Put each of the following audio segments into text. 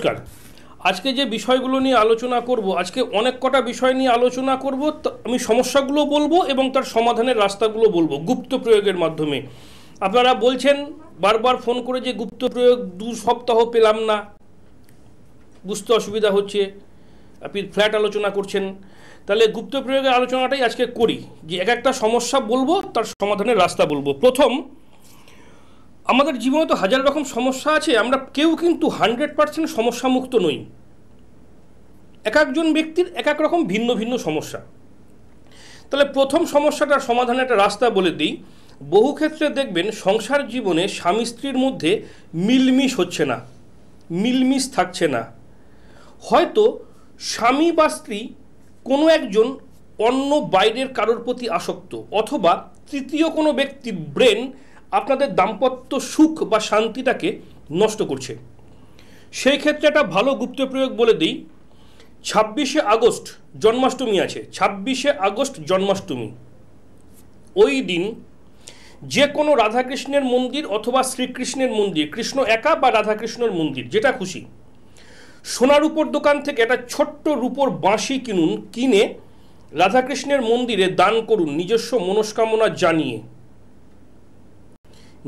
নমস্কার। আজকে যে বিষয়গুলো নিয়ে আলোচনা করব, আজকে অনেক কটা বিষয় নিয়ে আলোচনা করব। আমি সমস্যাগুলো বলবো এবং তার সমাধানের রাস্তাগুলো বলবো গুপ্ত প্রয়োগের মাধ্যমে। আপনারা বলছেন বারবার ফোন করে যে গুপ্ত প্রয়োগ 2 সপ্তাহ পেলাম না, বুঝতে অসুবিধা হচ্ছে, আপনি ফ্ল্যাট আলোচনা করছেন। তাহলে গুপ্ত প্রয়োগের আলোচনাটাই আজকে করি, যে এক একটা সমস্যা বলবো, তার সমাধানের রাস্তা বলবো। প্রথম, আমাদের জীবনে তো হাজার রকম সমস্যা আছে, আমরা কেউ কিন্তু 100% সমস্যামুক্ত নই। এক একজন ব্যক্তির এক এক রকম ভিন্ন ভিন্ন সমস্যা। তাহলে প্রথম সমস্যাটার সমাধানের একটা রাস্তা বলে দিই। বহু ক্ষেত্রে দেখবেন সংসার জীবনে স্বামী স্ত্রীর মধ্যে মিলমিশ হচ্ছে না, মিলমিশ থাকছে না। হয়তো স্বামী বা স্ত্রী কোনো একজন অন্য বাইরের কারোর প্রতি আসক্ত, অথবা তৃতীয় কোনো ব্যক্তির ব্রেন আপনাদের দাম্পত্য সুখ বা শান্তিটাকে নষ্ট করছে। সেই ক্ষেত্রে একটা ভালো গুপ্ত প্রয়োগ বলে দিই। 26শে আগস্ট জন্মাষ্টমী আছে, 26শে আগস্ট জন্মাষ্টমী। ওই দিন যে কোনো রাধাকৃষ্ণের মন্দির অথবা শ্রীকৃষ্ণের মন্দির, কৃষ্ণ একা বা রাধাকৃষ্ণের মন্দির, যেটা খুশি, সোনার উপর দোকান থেকে একটা ছোট্ট রূপোর বাঁশি কিনুন, কিনে রাধাকৃষ্ণের মন্দিরে দান করুন নিজস্ব মনস্কামনা জানিয়ে।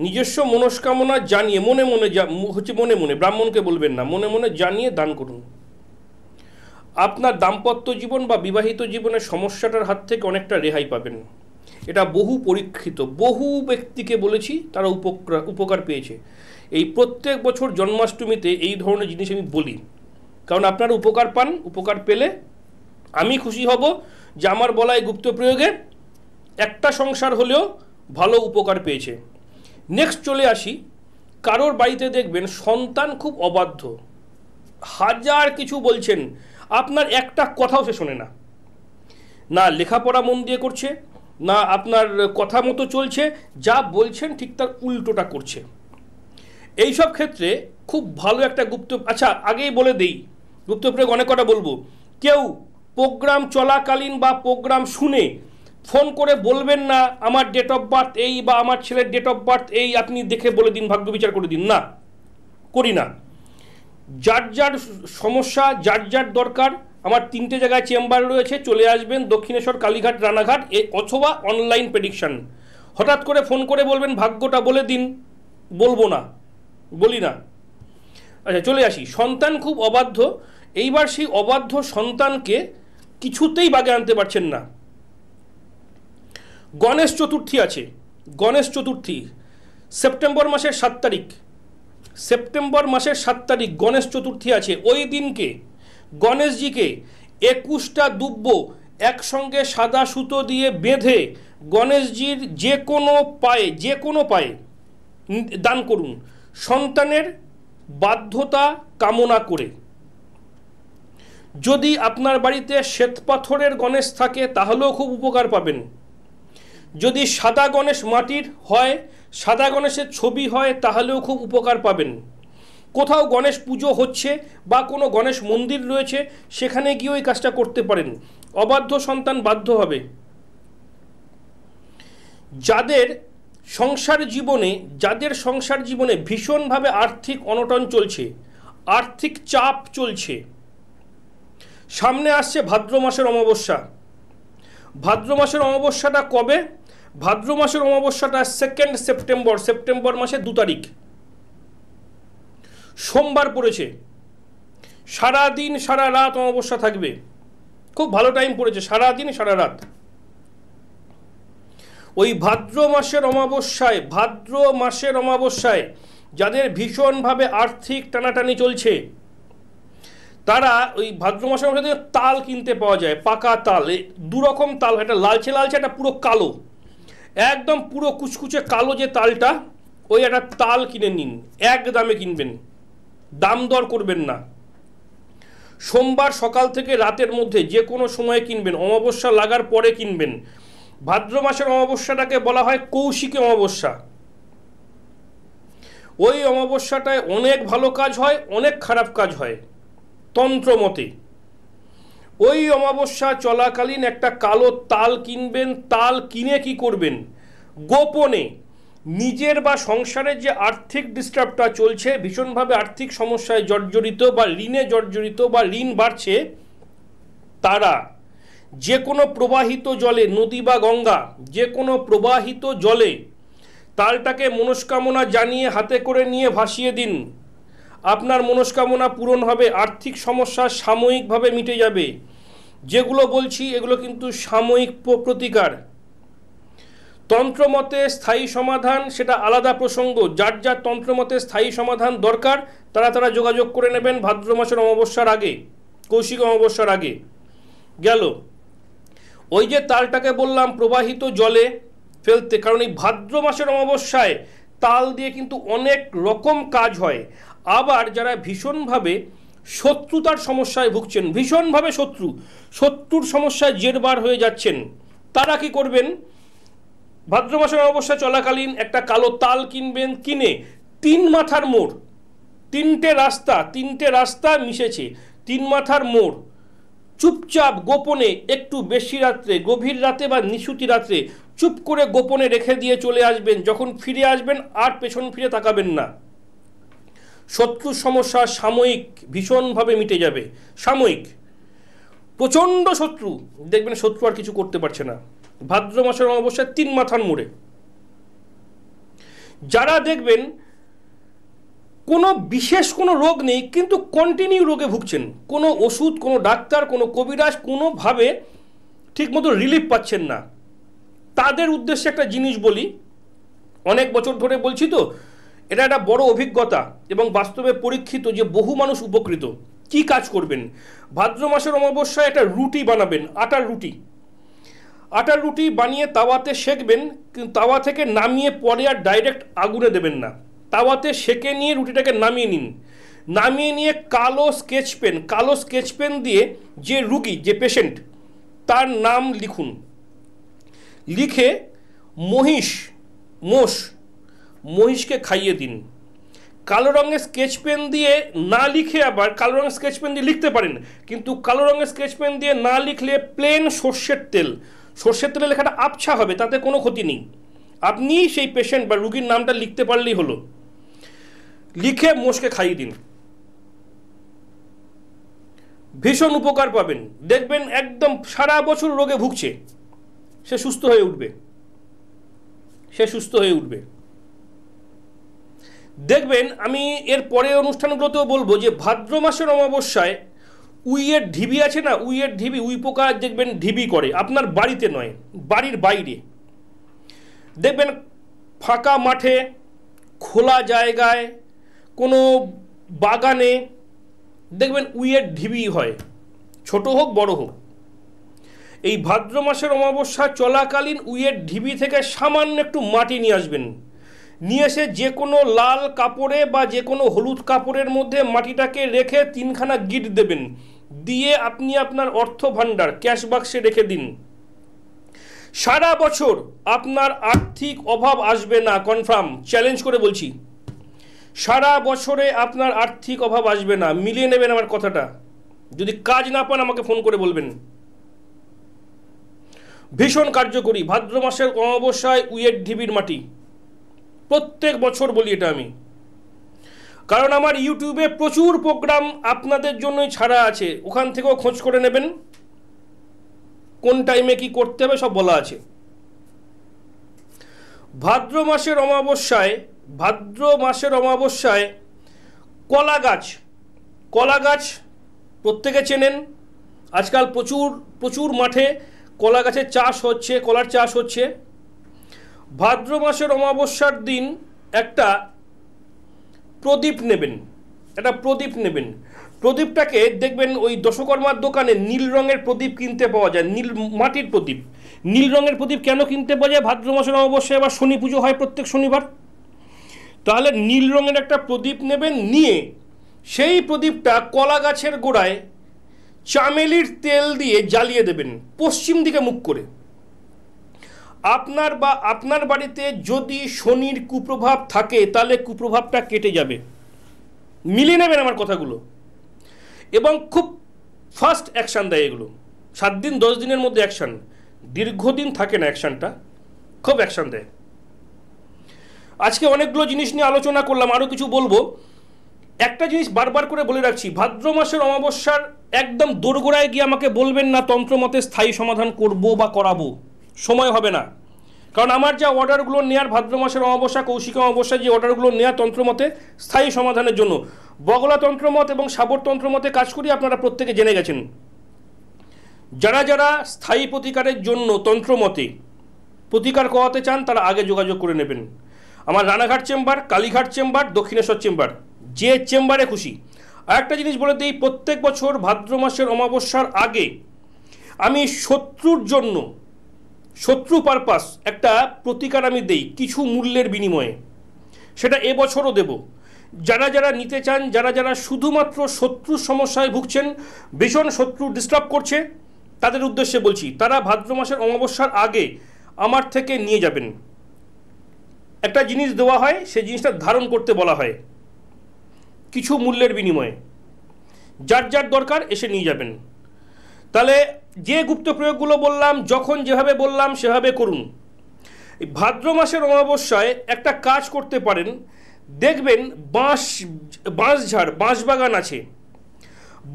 নিজস্ব মনস্কামনা জানিয়ে মনে মনে মনে মনে, ব্রাহ্মণকে বলবেন না, মনে মনে জানিয়ে দান করুন। আপনার দাম্পত্য জীবন বা বিবাহিত জীবনের সমস্যাটার হাত থেকে অনেকটা রেহাই পাবেন। এটা বহু পরীক্ষিত, বহু ব্যক্তিকে বলেছি, তারা উপকার পেয়েছে। এই প্রত্যেক বছর জন্মাষ্টমীতে এই ধরনের জিনিস আমি বলি, কারণ আপনারা উপকার পান। উপকার পেলে আমি খুশি হব যে আমার বলা এই গুপ্ত প্রয়োগে একটা সংসার হলেও ভালো উপকার পেয়েছে। নেক্সট চলে আসি, কারোর বাড়িতে দেখবেন সন্তান খুব অবাধ্য, হাজার কিছু বলছেন, আপনার একটা কথাও সে শোনে না, না লেখাপড়া মন দিয়ে করছে, না আপনার কথা মতো চলছে, যা বলছেন ঠিক তার উল্টোটা করছে। এইসব ক্ষেত্রে খুব ভালো একটা আচ্ছা আগেই বলে দেই, গুপ্ত প্রয়োগ অনেক কটা বলবো। কেউ প্রোগ্রাম চলাকালীন বা প্রোগ্রাম শুনে ফোন করে বলবেন না আমার ডেট অফ বার্থ এই বা আমার ছেলের ডেট অফ বার্থ এই, আপনি দেখে বলে দিন, ভাগ্য বিচার করে দিন। না, করি না। যার যার সমস্যা, যার যার দরকার, আমার 3টে জায়গায় চেম্বার রয়েছে, চলে আসবেন, দক্ষিণেশ্বর, কালীঘাট, রানাঘাট, অথবা অনলাইন প্রেডিকশন। হঠাৎ করে ফোন করে বলবেন ভাগ্যটা বলে দিন, বলবো না, বলি না। আচ্ছা চলে আসি, সন্তান খুব অবাধ্য। এইবার সেই অবাধ্য সন্তানকে কিছুতেই বাগে আনতে পারছেন না। গণেশ চতুর্থী আছে, গণেশ চতুর্থী সেপ্টেম্বর মাসের 7 তারিখ, সেপ্টেম্বর মাসের 7 তারিখ গণেশ চতুর্থী আছে। ওই দিনকে গণেশজিকে 21টা দুব্য একসঙ্গে সাদা সুতো দিয়ে বেঁধে গণেশজির যে কোনো পায়ে দান করুন, সন্তানের বাধ্যতা কামনা করে। যদি আপনার বাড়িতে শ্বেতপাথরের গণেশ থাকে তাহলেও খুব উপকার পাবেন। যদি সাদা গণেশ মাটির হয়, সাদা গণেশের ছবি হয়, তাহলেও খুব উপকার পাবেন। কোথাও গণেশ পুজো হচ্ছে বা কোনো গণেশ মন্দির রয়েছে, সেখানে গিয়ে ওই কাজটা করতে পারেন। অবাধ্য সন্তান বাধ্য হবে। যাদের সংসার জীবনে ভীষণভাবে আর্থিক অনটন চলছে, আর্থিক চাপ চলছে, সামনে আসছে ভাদ্র মাসের অমাবস্যা। ভাদ্র মাসের অমাবস্যাটা কবে? ভাদ্র মাসের অমাবস্যাটা 2 সেপ্টেম্বর, সেপ্টেম্বর মাসের 2 তারিখ, সোমবার পড়েছে। সারা দিন সারা রাত অমাবস্যা থাকবে, খুব ভালো টাইম পড়েছে, সারা দিন সারা রাত। ওই ভাদ্র মাসের অমাবস্যায় যাদের ভীষণভাবে আর্থিক টানাটানি চলছে, তারা ওই ভাদ্র মাসের মধ্যে তাল কিনতে পাওয়া যায়, পাকা তাল। 2 রকম তাল, একটা লালচে লালচে, একটা পুরো কালো, একদম পুরো কুচকুচে কালো যে তালটা, ওই একটা তাল কিনে নিন, এক দামে কিনবেন, দাম দর করবেন না। সোমবার সকাল থেকে রাতের মধ্যে যে কোনো সময়ে কিনবেন, অমাবস্যা লাগার পরে কিনবেন। ভাদ্র মাসের অমাবস্যাটাকে বলা হয় কৌশিকী অমাবস্যা। ওই অমাবস্যাটায় অনেক ভালো কাজ হয়, অনেক খারাপ কাজ হয় তন্ত্র মতে। ওই অমাবস্যা চলাকালীন একটা কালো তাল কিনবেন। তাল কিনে কি করবেন? গোপনে নিজের বা সংসারের যে আর্থিক ডিস্টার্বটা চলছে, ভীষণভাবে আর্থিক সমস্যায় জর্জরিত বা ঋণে জর্জরিত বা ঋণ বাড়ছে, তারা যে কোনো প্রবাহিত জলে, নদী বা গঙ্গা, যে কোনো প্রবাহিত জলে তালটাকে মনস্কামনা জানিয়ে হাতে করে নিয়ে ভাসিয়ে দিন। আপনার মনস্কামনা পূরণ হবে, আর্থিক সমস্যা সাময়িকভাবে মিটে যাবে। যেগুলো বলছি এগুলো কিন্তু সাময়িক প্রতিকার। তন্ত্রমতে স্থায়ী সমাধান সেটা আলাদা প্রসঙ্গ। যার যার তন্ত্রমতে স্থায়ী সমাধান দরকার তারা যোগাযোগ করে নেবেন ভাদ্র মাসের অমাবস্যার আগে, কৌশিক অমাবস্যার আগে। গেল ওই যে তালটাকে বললাম প্রবাহিত জলে ফেলতে, কারণ এই ভাদ্র মাসের অমাবস্যায় তাল দিয়ে কিন্তু অনেক রকম কাজ হয়। আবার যারা ভীষণভাবে শত্রুতার সমস্যায় ভুগছেন, ভীষণভাবে শত্রুর সমস্যায় জেরবার হয়ে যাচ্ছেন, তারা কি করবেন? ভাদ্র মাসের অমাবস্যা চলাকালীন একটা কালো তাল কিনবেন, কিনে 3 মাথার মোড়, 3টে রাস্তা মিশেছে, 3 মাথার মোড়, চুপচাপ গোপনে একটু বেশি রাত্রে, গভীর রাতে বা নিশুতি রাত্রে চুপ করে গোপনে রেখে দিয়ে চলে আসবেন। যখন ফিরে আসবেন আর পেছন ফিরে তাকাবেন না। শত্রুর সমস্যা সাময়িক ভীষণভাবে মিটে যাবে। সাময়িক, প্রচণ্ড শত্রু, দেখবেন শত্রু আর কিছু করতে পারছে না। ভাদ্র মাসের অমাবস্যায় 3 মাথার মোড়ে। যারা দেখবেন কোনো বিশেষ কোনো রোগ নেই কিন্তু কন্টিনিউ রোগে ভুগছেন, কোনো ওষুধ, কোনো ডাক্তার, কোনো কবিরাজ কোনোভাবে ঠিকমতো রিলিফ পাচ্ছেন না, তাদের উদ্দেশ্যে একটা জিনিস বলি। অনেক বছর ধরে বলছি তো, এটা একটা বড় অভিজ্ঞতা এবং বাস্তবে পরীক্ষিত যে বহু মানুষ উপকৃত। কি কাজ করবেন? ভাদ্র মাসের অমাবস্যায় একটা রুটি বানাবেন, আটার রুটি বানিয়ে তাওয়াতে সেঁকবেন, কিন্তু তাওয়া থেকে নামিয়ে পরে আর ডাইরেক্ট আগুনে দেবেন না। তাওয়াতে সেঁকে নিয়ে রুটিটাকে নামিয়ে নিন। নামিয়ে নিয়ে কালো স্কেচ পেন দিয়ে যে রুগী, যে পেশেন্ট, তার নাম লিখুন। লিখে মহিষকে খাইয়ে দিন। কালো রঙের স্কেচ পেন দিয়ে না লিখে, আবার কালো রঙের স্কেচ পেন দিয়ে লিখতে পারেন, কিন্তু কালো রঙের স্কেচ পেন দিয়ে না লিখলে প্লেন সর্ষের তেলে লেখাটা আবছা হবে, তাতে কোনো ক্ষতি নেই। আপনি সেই পেশেন্ট বা রুগীর নামটা লিখতে পারলেই হলো। লিখে মোষকে খাইয়ে দিন, ভীষণ উপকার পাবেন। দেখবেন একদম সারা বছর রোগে ভুগছে, সে সুস্থ হয়ে উঠবে। দেখবেন আমি এর পরে অনুষ্ঠানগুলোতেও বলবো যে ভাদ্র মাসের অমাবস্যায় উইয়ের ঢিবি আছে না, উই পোকা দেখবেন ঢিবি করে, আপনার বাড়িতে নয়, বাড়ির বাইরে। দেখবেন ফাঁকা মাঠে, খোলা জায়গায়, কোনো বাগানে দেখবেন উইয়ের ঢিবি হয়, ছোট হোক বড় হোক। এই ভাদ্র মাসের অমাবস্যা চলাকালীন উইয়ের ঢিবি থেকে সামান্য একটু মাটি নিয়ে আসবেন। নিয়ে এসে যে কোনো লাল কাপড়ে বা যে কোনো হলুদ কাপড়ের মধ্যে মাটিটাকে রেখে 3খানা গিট দেবেন। দিয়ে আপনি আপনার অর্থ ভাণ্ডার ক্যাশ বাক্সে রেখে দিন। সারা বছর আপনার আর্থিক অভাব আসবে না, কনফার্ম, চ্যালেঞ্জ করে বলছি। সারা বছরে আপনার আর্থিক অভাব আসবে না। মিলিয়ে নেবেন আমার কথাটা। যদি কাজ না পান আমাকে ফোন করে বলবেন। ভীষণ কার্যকরী ভাদ্র মাসের অমাবস্যায় উইয়ের ঢিবির মাটি। প্রত্যেক বছর বলি এটা আমি, কারণ আমার ইউটিউবে প্রচুর প্রোগ্রাম আপনাদের জন্যই ছাড়া আছে, ওখান থেকেও খোঁজ করে নেবেন, কোন টাইমে কি করতে হবে সব বলা আছে। ভাদ্র মাসের অমাবস্যায় কলা গাছ প্রত্যেকে চেনেন। আজকাল প্রচুর মাঠে কলা গাছের চাষ হচ্ছে, কলার চাষ হচ্ছে। ভাদ্র মাসের অমাবস্যার দিন একটা প্রদীপ নেবেন। প্রদীপটাকে দেখবেন ওই দশকর্মার দোকানে নীল রঙের প্রদীপ কিনতে পাওয়া যায়, মাটির প্রদীপ। নীল রঙের প্রদীপ কেন কিনতে পাওয়া যায়? ভাদ্র মাসের অমাবস্যায় আবার শনি পুজো হয় প্রত্যেক শনিবার। তাহলে নীল রঙের একটা প্রদীপ নেবেন, নিয়ে সেই প্রদীপটা কলা গাছের গোড়ায় চামেলির তেল দিয়ে জ্বালিয়ে দেবেন, পশ্চিম দিকে মুখ করে। আপনার বাড়িতে যদি শনির কুপ্রভাব থাকে তাহলে কুপ্রভাবটা কেটে যাবে। মিলিয়ে নেবেন আমার কথাগুলো। এবং খুব ফাস্ট অ্যাকশান দেয় এগুলো, 7 দিন 10 দিনের মধ্যে অ্যাকশান, দীর্ঘদিন থাকে না অ্যাকশানটা, খুব অ্যাকশান দেয়। আজকে অনেকগুলো জিনিস নিয়ে আলোচনা করলাম, আরও কিছু বলবো। একটা জিনিস বারবার করে বলে রাখছি, ভাদ্র মাসের অমাবস্যার একদম দোরগোড়ায় গিয়ে আমাকে বলবেন না তন্ত্রমতে স্থায়ী সমাধান করব বা করাবো, সময় হবে না। কারণ আমার যা অর্ডারগুলো নেওয়ার ভাদ্র মাসের অমাবস্যা, কৌশিক অমাবস্যা, যে অর্ডারগুলো নেওয়া তন্ত্রমতে স্থায়ী সমাধানের জন্য, বগলা তন্ত্রমত এবং সাবর তন্ত্রমতে কাজ করি, আপনারা প্রত্যেকে জেনে গেছেন। যারা যারা স্থায়ী প্রতিকারের জন্য তন্ত্রমতে প্রতিকার করাতে চান তারা আগে যোগাযোগ করে নেবেন। আমার Ranaghat chamber, Kalighat chamber, Dakshineswar chamber, যে চেম্বারে খুশি। আর একটা জিনিস বলে দিই, প্রত্যেক বছর ভাদ্র মাসের অমাবস্যার আগে আমি শত্রুর জন্য, শত্রু পারপাস একটা প্রতিকার আমি দেই কিছু মূল্যের বিনিময়ে, সেটা এবছরও দেব। যারা যারা নিতে চান, যারা যারা শুধুমাত্র শত্রুর সমস্যায় ভুগছেন, ভীষণ শত্রু ডিস্টার্ব করছে, তাদের উদ্দেশ্যে বলছি, তারা ভাদ্র মাসের অমাবস্যার আগে আমার থেকে নিয়ে যাবেন। একটা জিনিস দেওয়া হয়, সেই জিনিসটা ধারণ করতে বলা হয় কিছু মূল্যের বিনিময়ে। যার যার দরকার এসে নিয়ে যাবেন। তাহলে যে গুপ্ত প্রয়োগগুলো বললাম, যখন যেভাবে বললাম সেভাবে করুন। ভাদ্র মাসের অমাবস্যায় একটা কাজ করতে পারেন, দেখবেন বাঁশঝাড়, বাঁশবাগান আছে,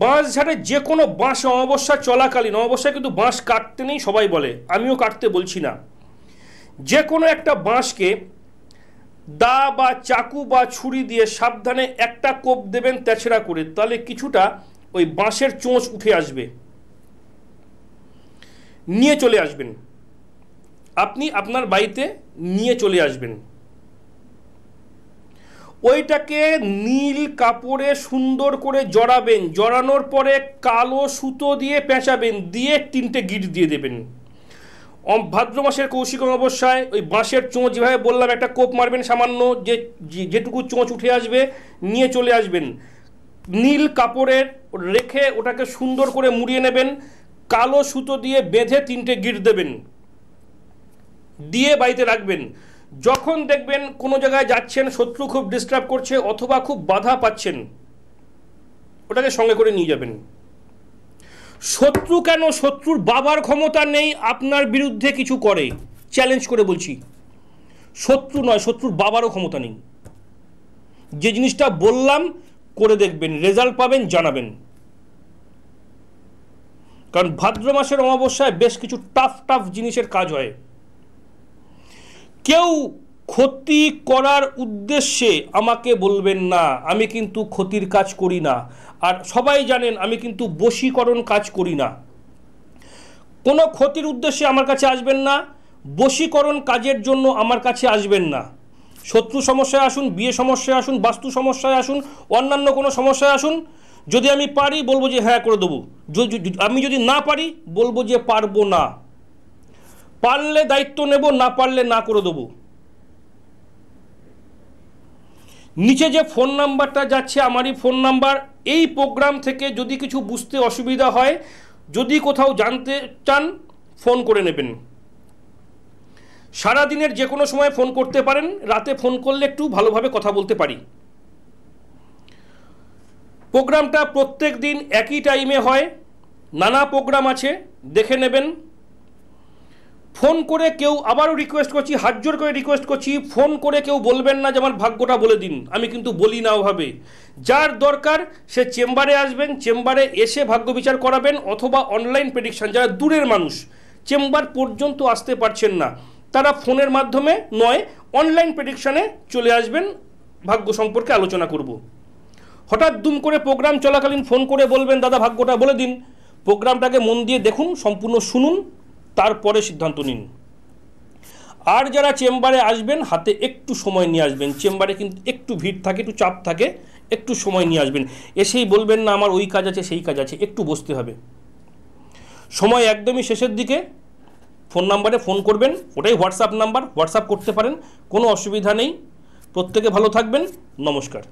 বাঁশঝাড়ে যে কোনো বাঁশ অমাবস্যা চলাকালীন, অমাবস্যায় কিন্তু বাঁশ কাটতে নেই সবাই বলে, আমিও কাটতে বলছি না, যে কোনো একটা বাঁশকে দা বা চাকু বা ছুরি দিয়ে সাবধানে একটা কোপ দেবেন তেছড়া করে, তাহলে কিছুটা ওই বাঁশের চোঁচ উঠে আসবে, নিয়ে চলে আসবেন। আপনি আপনার বাড়িতে নিয়ে চলে আসবেন। ওইটাকে নীল কাপড়ে সুন্দর করে জড়াবেন, জড়ানোর পরে কালো সুতো দিয়ে পেঁচাবেন, দিয়ে 3টে গিট দিয়ে দেবেন। ভাদ্র মাসের কৌশিক অমাবস্যায় ওই বাঁশের চোঁচ যেভাবে বললাম একটা কোপ মারবেন, সামান্য যেটুকু চোঁচ উঠে আসবে নিয়ে চলে আসবেন। নীল কাপড়ের রেখে ওটাকে সুন্দর করে মুড়িয়ে নেবেন, কালো সুতো দিয়ে বেঁধে 3টে গিট দেবেন, দিয়ে বাড়িতে রাখবেন। যখন দেখবেন কোনো জায়গায় যাচ্ছেন, শত্রু খুব ডিস্টার্ব করছে অথবা খুব বাধা পাচ্ছেন, ওটাকে সঙ্গে করে নিয়ে যাবেন। শত্রু কেন, শত্রুর বাবার ক্ষমতা নেই আপনার বিরুদ্ধে কিছু করে, চ্যালেঞ্জ করে বলছি, শত্রু নয়, শত্রুর বাবারও ক্ষমতা নেই। যে জিনিসটা বললাম করে দেখবেন, রেজাল্ট পাবেন, জানাবেন। কারণ ভাদ্র মাসের অমাবস্যায় বেশ কিছু টাফ জিনিসের কাজ হয়। কেউ ক্ষতি করার উদ্দেশ্যে আমাকে বলবেন না, আমি কিন্তু ক্ষতির কাজ করি না। আর সবাই জানেন আমি কিন্তু বশীকরণ কাজ করি না। কোনো ক্ষতির উদ্দেশ্যে আমার কাছে আসবেন না, বশীকরণ কাজের জন্য আমার কাছে আসবেন না। শত্রু সমস্যায় আসুন, বিয়ে সমস্যায় আসুন, বাস্তু সমস্যায় আসুন, অন্যান্য কোনো সমস্যায় আসুন, যদি আমি পারি বলবো যে হ্যাঁ করে দেবো, আমি যদি না পারি বলবো যে পারবো না। পারলে দায়িত্ব নেব, না পারলে না করে দেবো। নিচে যে ফোন নাম্বারটা যাচ্ছে আমারই ফোন নাম্বার। এই প্রোগ্রাম থেকে যদি কিছু বুঝতে অসুবিধা হয়, যদি কোথাও জানতে চান, ফোন করে নেবেন। সারাদিনের যে কোনো সময় ফোন করতে পারেন, রাতে ফোন করলে একটু ভালোভাবে কথা বলতে পারি। প্রোগ্রামটা প্রত্যেক দিন একই টাইমে হয়, নানা প্রোগ্রাম আছে, দেখে নেবেন। ফোন করে কেউ, আবারও রিকোয়েস্ট করছি, হাত জোর করে রিকোয়েস্ট করছি, ফোন করে কেউ বলবেন না যে আমার ভাগ্যটা বলে দিন, আমি কিন্তু বলি না ওভাবে। যার দরকার সে চেম্বারে আসবেন, চেম্বারে এসে ভাগ্য বিচার করাবেন, অথবা অনলাইন প্রেডিকশন। যারা দূরের মানুষ, চেম্বার পর্যন্ত আসতে পারছেন না, তারা ফোনের মাধ্যমে নয় অনলাইন প্রেডিকশানে চলে আসবেন, ভাগ্য সম্পর্কে আলোচনা করব। হঠাৎ দুম করে প্রোগ্রাম চলাকালীন ফোন করে বলবেন দাদা ভাগ্যটা বলে দিন, প্রোগ্রামটাকে মন দিয়ে দেখুন, সম্পূর্ণ শুনুন, তারপরে সিদ্ধান্ত নিন। আর যারা চেম্বারে আসবেন হাতে একটু সময় নিয়ে আসবেন, চেম্বারে কিন্তু একটু ভিড় থাকে, একটু চাপ থাকে, একটু সময় নিয়ে আসবেন। এসেই বলবেন না আমার ওই কাজ আছে সেই কাজ আছে, একটু বসতে হবে। সময় একদমই শেষের দিকে ফোন নাম্বারে ফোন করবেন, ওটাই হোয়াটসঅ্যাপ নাম্বার, হোয়াটসঅ্যাপ করতে পারেন, কোনো অসুবিধা নেই। প্রত্যেকে ভালো থাকবেন, নমস্কার।